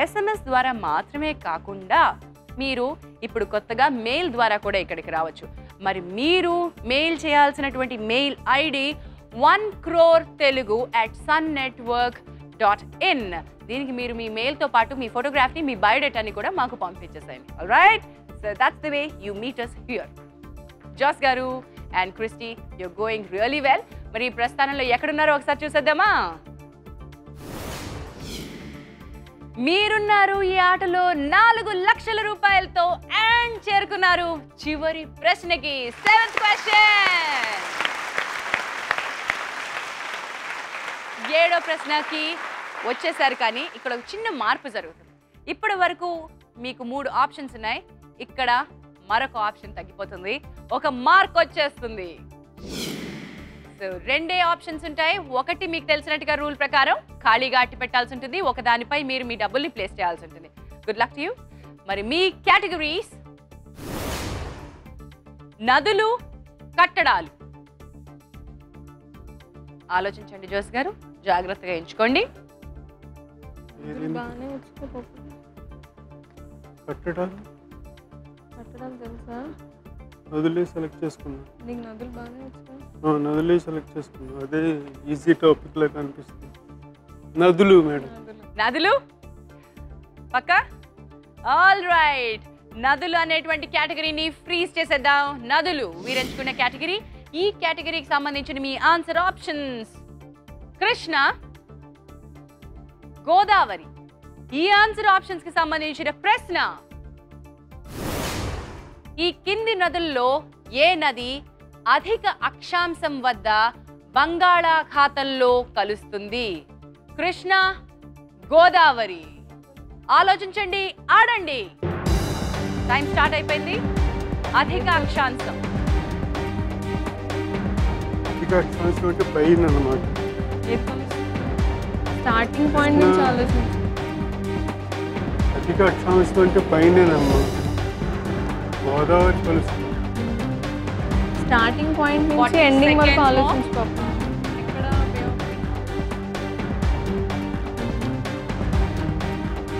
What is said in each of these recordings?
SMS ద్వారా మాత్రమే కాకుండా మీరు ఇప్పుడు కొత్తగా మెయిల్ ద్వారా కూడా ఇక్కడికి రావచ్చు. మరి మీరు మెయిల్ చేయాల్సినటువంటి మెయిల్ ఐడి 1crore.telugu@sunnetwork.in. దీనికి మీరు మీ మెయిల్తో పాటు మీ ఫోటోగ్రాఫ్ని, మీ బయోడేటాని కూడా మాకు పంపించేసేయండి. Alright, so that's the way you meet us here. జాస్ గారు and Christy, you're going really well. మరి ఈ ప్రస్థానంలో ఎక్కడున్నారో ఒకసారి చూసేద్దామా? మీరున్నారు ఈ ఆటలో 4 లక్షల రూపాయలతో అండ్ చేరుకున్నారు చివరి ప్రశ్నకి. 7th question. 7వ ప్రశ్నకి వచ్చేసారు. కానీ ఇక్కడ ఒక చిన్న మార్పు జరుగుతుంది. ఇప్పటి వరకు మీకు 3 ఆప్షన్స్ ఉన్నాయి. ఇక్కడ మరొక ఆప్షన్ తగ్గిపోతుంది, ఒక మార్క్ వచ్చేస్తుంది. సో 2 ఆప్షన్స్ ఉంటాయి. ఒకటి మీకు తెలిసినట్టుగా రూల్ ప్రకారం ఖాళీగా అట్టి పెట్టాల్సి ఉంటుంది, ఒక దానిపై మీరు మీ డబ్బుల్ని ప్లేస్ చేయాల్సి ఉంటుంది. Good luck to you. మరి మీ కేటగిరీస్ నదులు, కట్టడాలు. ఆలోచించండి జోస్ గారు, జాగ్రత్తగా ఎంచుకోండి. కట్టడాలు తెలుసా? నదులే సెలెక్ట్ చేసుకున్నా. నీకు నదులు బాగానే వచ్చా? నదులే సెలెక్ట్ చేసుకున్నా. అదే ఈజీ టాపిక్ లాగా అనిపిస్తుంది. నదులు మేడం. నదులు పక్క. ఆల్ రైట్, నదులు అనేటువంటి కేటగిరీని ఫ్రీజ్ చేసేద్దాం. నదులు మీరు ఎంచుకున్న కేటగిరీ. ఈ కేటగిరీకి సంబంధించిన మీ ఆన్సర్ ఆప్షన్స్ కృష్ణ, గోదావరి. ఈ ఆన్సర్ ఆప్షన్స్ కి సంబంధించిన ప్రశ్న, ఈ కింది నదుల్లో ఏ నది అధిక అక్షాంశం వద్ద బంగాళాఖాతంలో కలుస్తుంది? కృష్ణ, గోదావరి. ఆలోచించండి, ఆడండి. టైం స్టార్ట్ అయిపోయింది. అధిక అక్షాంశం. అధిక అక్షాంశం అంటే పైన అన్నమాట. స్టార్టింగ్ పాయింట్ నుంచి ఆలోచించు. అధిక అక్షాంశం అంటే పైనమ్మా. గోదావరి కలుస్తుంది. స్టార్టింగ్ పాయింట్ నుంచి ఎండింగ్ వరకు ఆలోచించు పాప.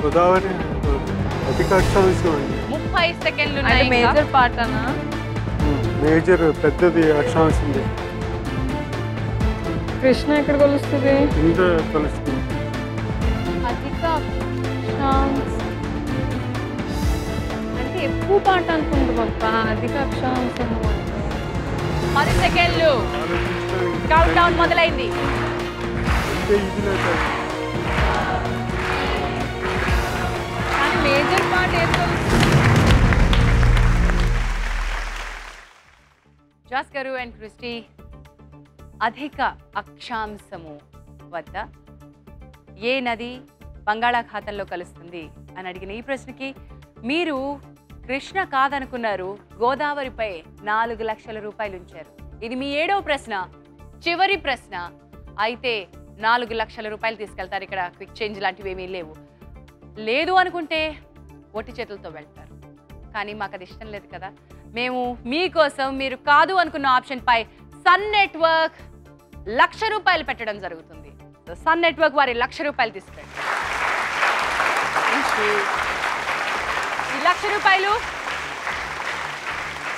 గోదావరి అధిక అక్షాంశం అండి. 30 సెకండ్లు. మేజర్ పార్ట్ అనా? మేజర్ పెద్దది అక్షాంశం. కృష్ణ ఎక్కడ కలుస్తుంది? కింద కలుస్తుంది. అధిక అక్షాంశం అంటే ఎక్కువ పాట అనుకుంటు పాప. అధిక అక్షాంశం 10 సెకండ్లు. కౌంట్ డౌన్ మొదలైంది. కానీ మేజర్ పార్ట్ ఏదో. జాస్ గారు అండ్ క్రిస్టీ, అధిక అక్షాంశము వద్ద ఏ నది బంగాళాఖాతంలో కలుస్తుంది అని అడిగిన ఈ ప్రశ్నకి మీరు కృష్ణ కాదనుకున్నారు, గోదావరిపై 4 లక్షల రూపాయలు ఉంచారు. ఇది మీ 7వ ప్రశ్న, చివరి ప్రశ్న. అయితే 4 లక్షల రూపాయలు తీసుకెళ్తారు. ఇక్కడ క్విక్ చేంజ్ లాంటివి ఏమీ లేవు. లేదు అనుకుంటే ఒట్టి చేతులతో వెళ్తారు. కానీ మాకు అది ఇష్టం లేదు కదా. మేము మీకోసం మీరు కాదు అనుకున్న ఆప్షన్ పై సన్ నెట్వర్క్ 1,00,000 రూపాయలు పెట్టడం జరుగుతుంది. సన్ నెట్వర్క్ వారి 1,00,000 రూపాయలు తీసుకెళ్ళండి. ఈ 1,00,000 రూపాయలు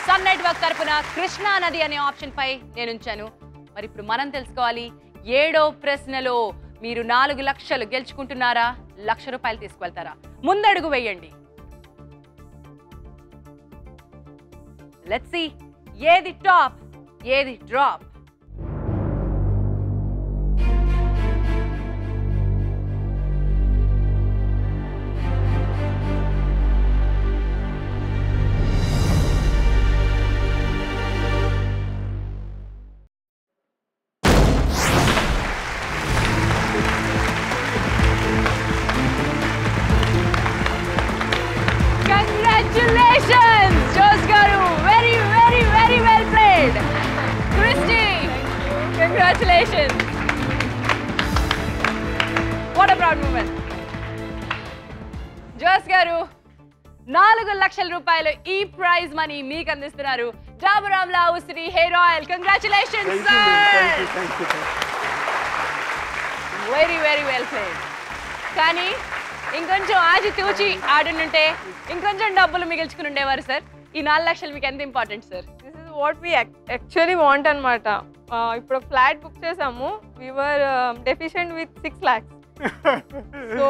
సన్ నెట్వర్క్ తరపున కృష్ణా నది అనే ఆప్షన్ పై నేను ఉంచాను. మరి ఇప్పుడు మనం తెలుసుకోవాలి, 7వ ప్రశ్నలో మీరు 4 లక్షలు గెలుచుకుంటున్నారా, 1,00,000 రూపాయలు తీసుకువెళ్తారా? ముందడుగు వేయండి. లెట్స్ సీ ఏది టాప్, ఏది drop. Congratulations, Jose Garu. Very, very, very well played. Christy, congratulations. What a proud moment. Jose Garu, 4 లక్షల రూపాయలు ఈ ప్రైజ్ మనీ మీకు అందిస్తున్నారు డాబర్ ఆమ్లా ఉసిరి hair oil. Congratulations sir. Very very well played. కానీ ఇంకొంచెం ఆచి తూచి ఆడుంటే ఇంకొంచెం డబ్బులు మిగిల్చుకుని ఉండేవారు సార్. ఈ 4 లక్షలు మీకు ఎంత important sir? This is what we actually want అనమాట. ఇప్పుడు ఫ్లాట్ బుక్ చేసాము, we were deficient with 6 lakhs. So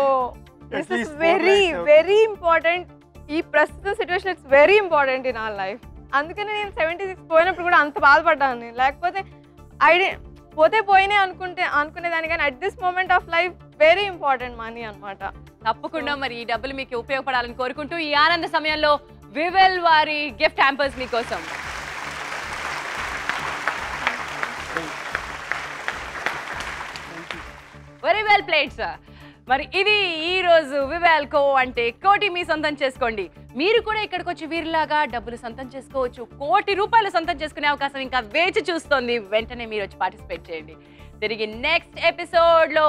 this is very very important. ఈ ప్రస్తుత situation it's very important in our life. అందుకని నేను 76 పోయినప్పుడు కూడా అంత బాధపడ్డాను. లేకపోతే పోతే పోయినే అనుకునేదాన్ని, కానీ at this moment of life very important money అనమాట. తప్పకుండా మరి ఈ డబ్బులు మీకు ఉపయోగపడాలని కోరుకుంటూ ఈ ఆనంద సమయంలో వివెల్ వారి గిఫ్ట్ హ్యాంపర్స్ మీకోసం. Very well played sir. మరి ఇది ఈ రోజు వివెల్ కో అంటే కోటి మీ సొంతం చేసుకోండి. మీరు కూడా ఇక్కడికి వచ్చి వీరిలాగా డబ్బులు సొంతం చేసుకోవచ్చు. ₹1,00,00,000 సొంతం చేసుకునే అవకాశం ఇంకా వేచి చూస్తోంది. వెంటనే మీరు వచ్చి పార్టిసిపేట్ చేయండి. తిరిగి నెక్స్ట్ ఎపిసోడ్ లో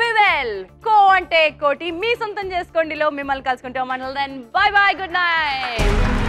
వివెల్ కో అంటే కోటి మీ సొంతం చేసుకోండిలో మిమ్మల్ని కలుసుకుంటాం. Bye bye, good night.